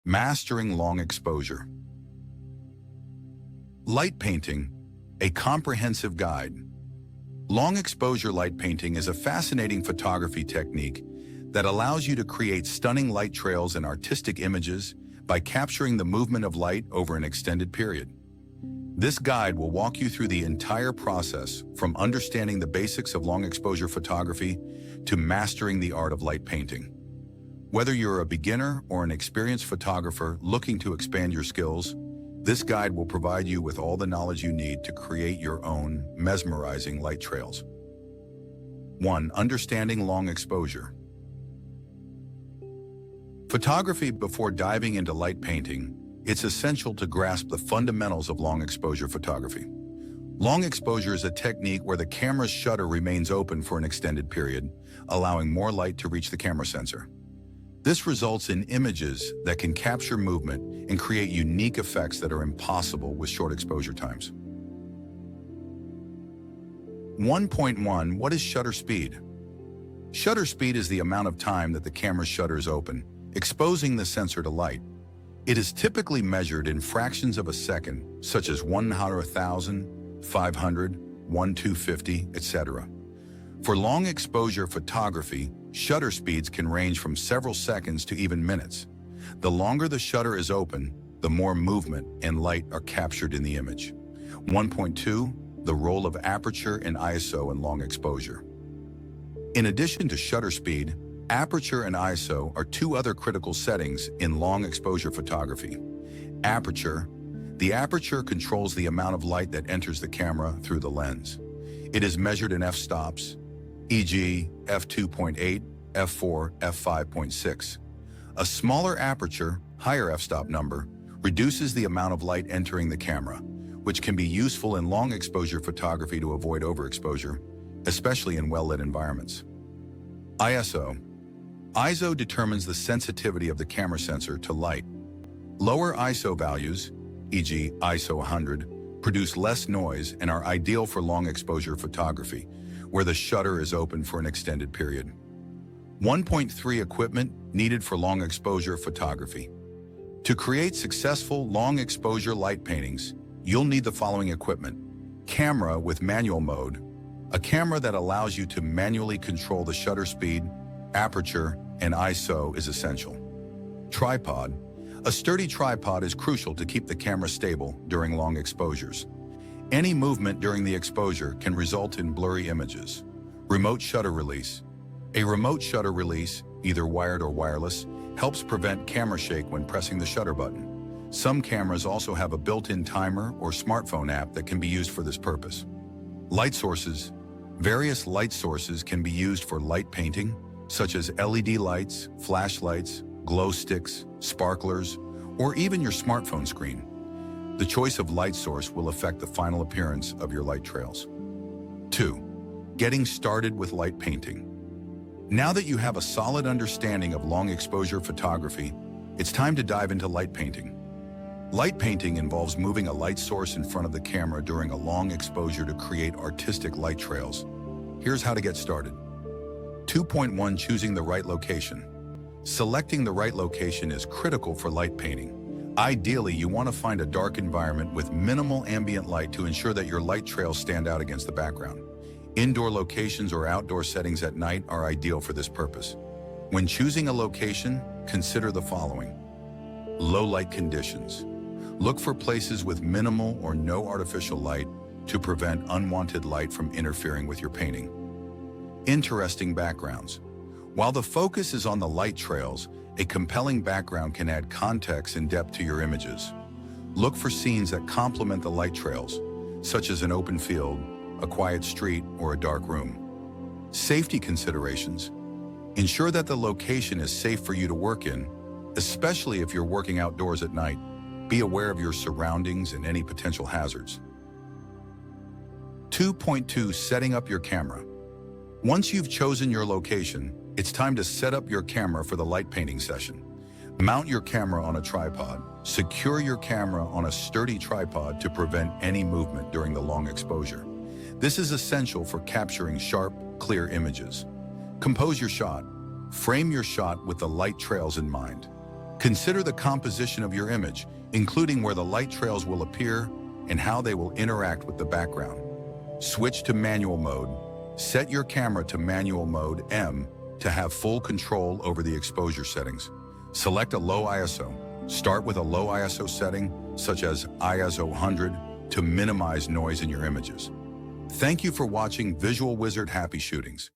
Mastering long exposure. Light painting, a comprehensive guide. Long exposure light painting is a fascinating photography technique that allows you to create stunning light trails and artistic images by capturing the movement of light over an extended period. This guide will walk you through the entire process, from understanding the basics of long exposure photography to mastering the art of light painting. Whether you're a beginner or an experienced photographer looking to expand your skills, this guide will provide you with all the knowledge you need to create your own mesmerizing light trails. 1. Understanding long exposure. Photography. Before diving into light painting, it's essential to grasp the fundamentals of long exposure photography. Long exposure is a technique where the camera's shutter remains open for an extended period, allowing more light to reach the camera sensor. This results in images that can capture movement and create unique effects that are impossible with short exposure times. 1.1. What is shutter speed? Shutter speed is the amount of time that the camera's shutter is open, exposing the sensor to light. It is typically measured in fractions of a second, such as 1/1000, 500, 1/250, etc. For long exposure photography, shutter speeds can range from several seconds to even minutes. The longer the shutter is open, the more movement and light are captured in the image. 1.2. The role of aperture and ISO in long exposure. In addition to shutter speed, aperture and ISO are two other critical settings in long exposure photography. Aperture. The aperture controls the amount of light that enters the camera through the lens. It is measured in f-stops, e.g. f2.8, f4, f5.6. A smaller aperture, higher f-stop number, reduces the amount of light entering the camera, which can be useful in long exposure photography to avoid overexposure, especially in well-lit environments. ISO. ISO determines the sensitivity of the camera sensor to light. Lower ISO values, e.g. ISO 100, produce less noise and are ideal for long exposure photography, where the shutter is open for an extended period. 1.3. Equipment needed for long exposure photography. To create successful long exposure light paintings, you'll need the following equipment. Camera with manual mode. A camera that allows you to manually control the shutter speed, aperture, and ISO is essential. Tripod. A sturdy tripod is crucial to keep the camera stable during long exposures. Any movement during the exposure can result in blurry images. Remote shutter release. A remote shutter release, either wired or wireless, helps prevent camera shake when pressing the shutter button. Some cameras also have a built-in timer or smartphone app that can be used for this purpose. Light sources. Various light sources can be used for light painting, such as LED lights, flashlights, glow sticks, sparklers, or even your smartphone screen. The choice of light source will affect the final appearance of your light trails. 2. Getting started with light painting. Now that you have a solid understanding of long exposure photography, it's time to dive into light painting. Light painting involves moving a light source in front of the camera during a long exposure to create artistic light trails. Here's how to get started. 2.1. Choosing the right location. Selecting the right location is critical for light painting. Ideally, you want to find a dark environment with minimal ambient light to ensure that your light trails stand out against the background. Indoor locations or outdoor settings at night are ideal for this purpose. When choosing a location, consider the following. Low light conditions. Look for places with minimal or no artificial light to prevent unwanted light from interfering with your painting. Interesting backgrounds. While the focus is on the light trails, a compelling background can add context and depth to your images. Look for scenes that complement the light trails, such as an open field, a quiet street, or a dark room. Safety considerations. Ensure that the location is safe for you to work in, especially if you're working outdoors at night. Be aware of your surroundings and any potential hazards. 2.2. Setting up your camera. Once you've chosen your location, it's time to set up your camera for the light painting session. Mount your camera on a tripod. Secure your camera on a sturdy tripod to prevent any movement during the long exposure. This is essential for capturing sharp, clear images. Compose your shot. Frame your shot with the light trails in mind. Consider the composition of your image, including where the light trails will appear and how they will interact with the background. Switch to manual mode. Set your camera to manual mode M to have full control over the exposure settings. Select a low ISO. Start with a low ISO setting, such as ISO 100, to minimize noise in your images. Thank you for watching Visual Wizard Happy Shootings.